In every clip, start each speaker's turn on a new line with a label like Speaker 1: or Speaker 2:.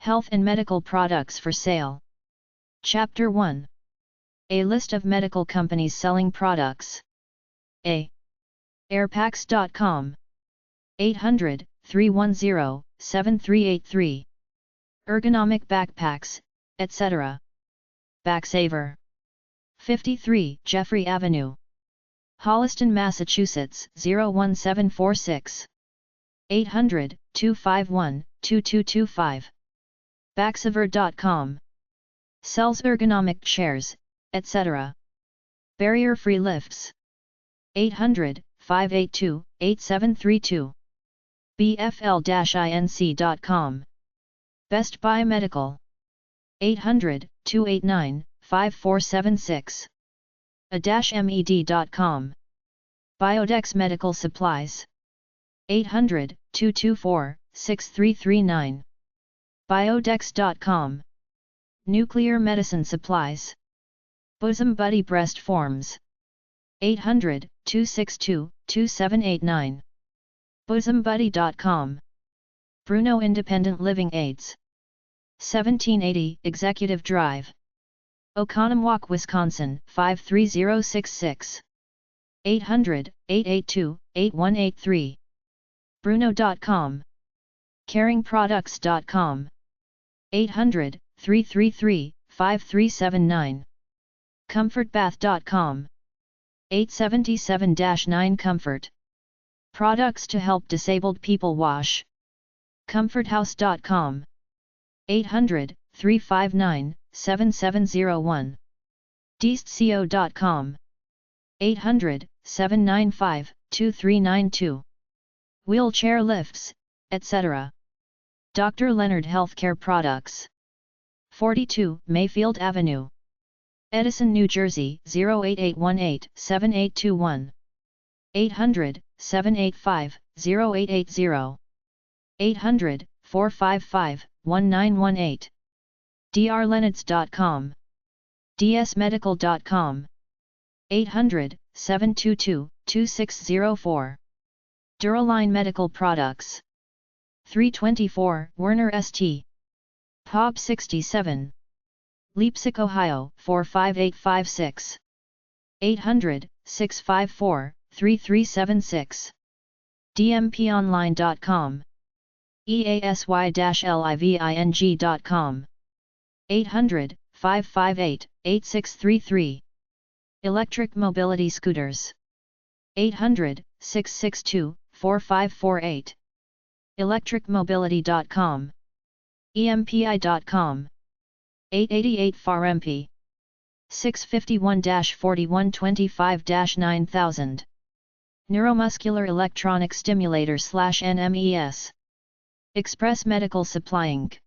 Speaker 1: Health and medical products for sale. Chapter 1. A list of medical companies selling products. A. Airpacks.com. 800-310-7383. Ergonomic backpacks, etc. Backsaver. 53 Jeffrey Avenue, Holliston, Massachusetts 01746. 800-251-2225. Backsaver.com. Sells ergonomic chairs, etc. Barrier-free lifts. 800-582-8732. BFL-inc.com. Best Buy Medical. 800-289-5476. A-med.com. Biodex Medical Supplies. 800-224-6339. Biodex.com. Nuclear Medicine Supplies. Bosom Buddy Breast Forms. 800-262-2789. BosomBuddy.com. Bruno Independent Living Aids. 1780 Executive Drive, Oconomowoc, Wisconsin 53066. 800-882-8183. Bruno.com. CaringProducts.com. 800-333-5379. ComfortBath.com. 877-9 Comfort. Products to help disabled people wash. ComfortHouse.com. 800-359-7701. DeistCO.com. 800-795-2392. Wheelchair lifts, etc. Dr. Leonard Healthcare Products. 42 Mayfield Avenue, Edison, New Jersey 08818-7821. 800-785-0880. 800-455-1918. drleonards.com. dsmedical.com. 800-722-2604. Duraline Medical Products. 324 Werner St. Pop 67. Leipzig, Ohio 45856. 800-654-3376. dmponline.com. easy-living.com. 800-558-8633. Electric Mobility Scooters. 800-662-4548. electricmobility.com. empi.com. 888 FAR-MP. 651-4125-9000. Neuromuscular Electronic Stimulator /NMES. Express Medical Supply Inc.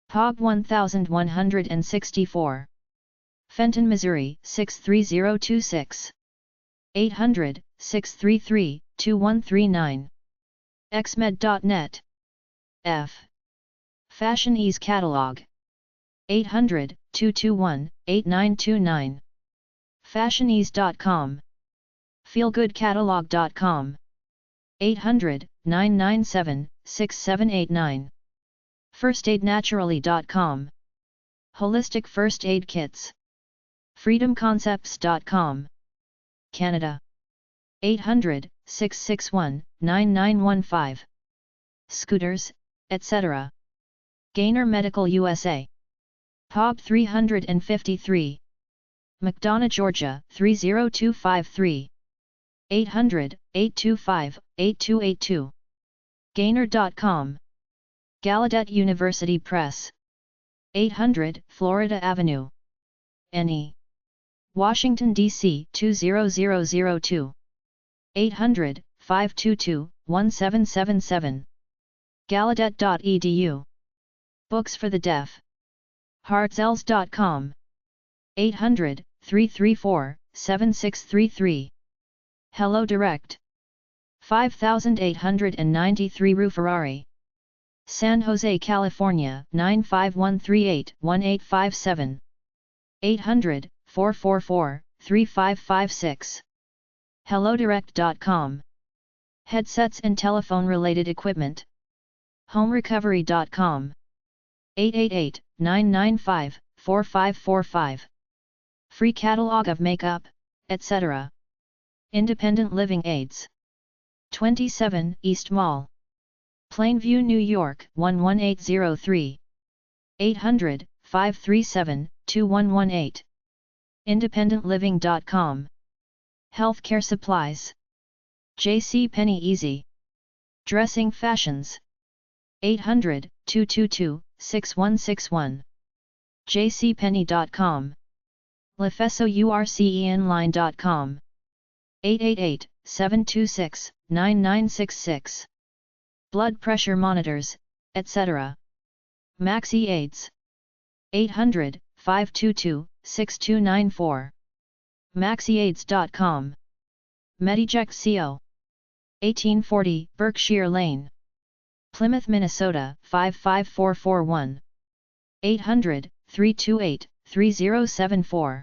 Speaker 1: POB 1164. Fenton, Missouri 63026. 800-633-2139. xmed.net. F. Fashion Ease Catalog. 800-221-8929. fashionease.com. feelgoodcatalog.com. 800-997-6789. firstaidnaturally.com. Holistic First Aid Kits. freedomconcepts.com. Canada. 800-661-9915. Scooters, etc. Gainer Medical USA. POB 353. McDonough, Georgia 30253. 800-825-8282. Gainer.com. Gallaudet University Press. 800 Florida Avenue, NE. Washington, D.C. 20002. 800-522-1777. Gallaudet.edu. Books for the Deaf. Hartzels.com. 800-334-7633. Hello Direct. 5893 Rue Ferrari, San Jose, California 95138-1857. 800-444-3556. HelloDirect.com. Headsets and telephone-related equipment. HomeRecovery.com. 888-995-4545. Free catalog of makeup, etc. Independent living aids. 27 East Mall, Plainview, New York 11803. 800-537-2118. IndependentLiving.com. Healthcare supplies. JCPenney Easy. Dressing fashions. 800-222-6161. jcpenney.com. LefessoUrceInline.com. 888-726-9966. Blood pressure monitors, etc. Maxi Aids. 800-522-6294. MaxiAids.com. Mediject Co. 1840 Berkshire Lane, Plymouth, Minnesota 55441. 800-328-3074.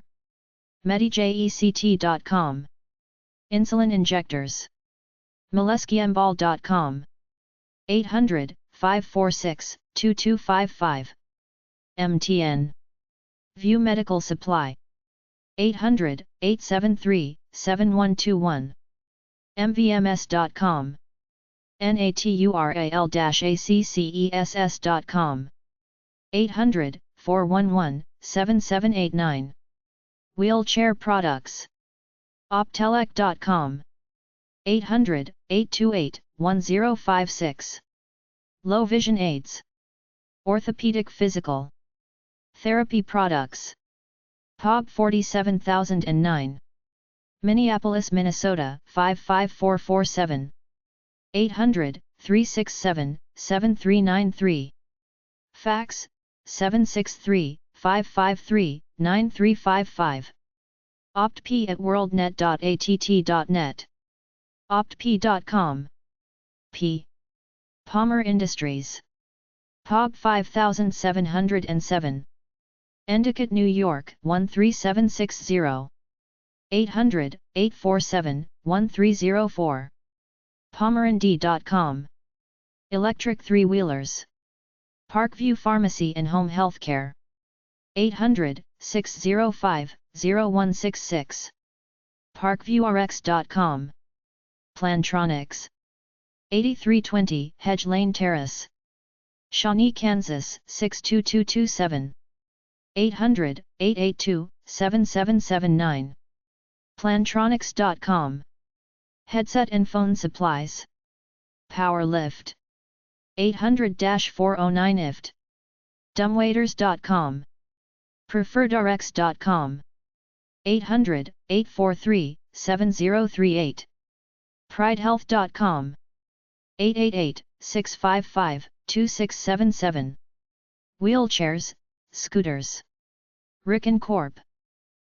Speaker 1: Mediject.com. Insulin injectors. Moleskyemball.com. 800-546-2255. MTN. View Medical Supply. 800-873-7121. MVMS.com. Natural-access.com. 800-411-7789. Wheelchair products. Optelec.com. 800-828-1056. Low vision aids. Orthopedic physical therapy products. epub 47009. Minneapolis, Minnesota 55447. 800-367-7393. Fax 763-553-9355. optp@worldnet.att.net. optp.com. P. Palmer Industries. epub 5707. Endicott, New York 13760. 800-847-1304. PalmerND.com. Electric three-wheelers. Parkview Pharmacy and Home Healthcare. 800-605-0166. ParkviewRx.com. Plantronics. 8320 Hedge Lane Terrace, Shawnee, Kansas 62227. 800-882-7779. Plantronics.com. Headset and phone supplies. Powerlift. 800-409-IFT. Dumbwaiters.com. PreferredRx.com. 800-843-7038. PrideHealth.com. 888-655-2677. Wheelchairs, scooters. Ricken Corp.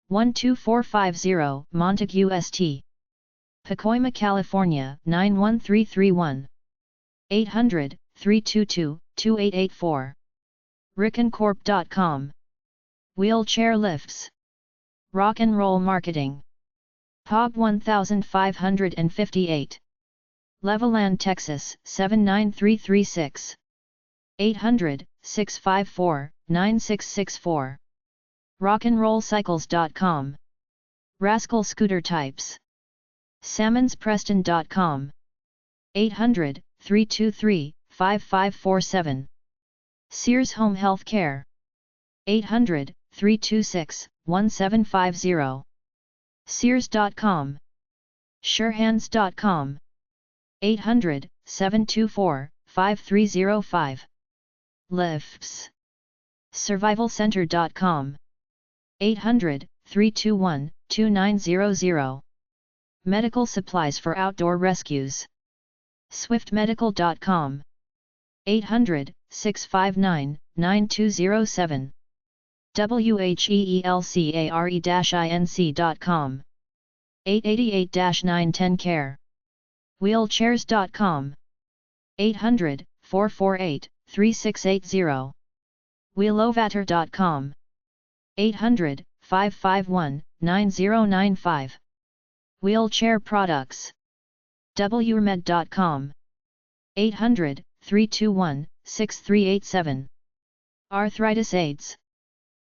Speaker 1: 12450 Montague St. Pacoima, California 91331. 800-322-2884. rickencorp.com. Wheelchair lifts. Rock and roll marketing. epub 1558. Levelland, Texas 79336. 800-654-9664. rockandrollcycles.com. Rascal scooter types. Sammonspreston.com. 800-323-5547. Sears Home Health Care. 800-326-1750. Sears.com. Surehands.com. 800-724-5305. Lifts. Survivalcenter.com. 800-321-2900. Medical supplies for outdoor rescues. Swiftmedical.com. 800-659-9207. WHEELCARE-INC.com. 888-910 Wheelchairs.com. 800-448-3680. Wheelovator.com. 800-551-9095. Wheelchair products. WRmed.com. 800-321-6387. Arthritis aids.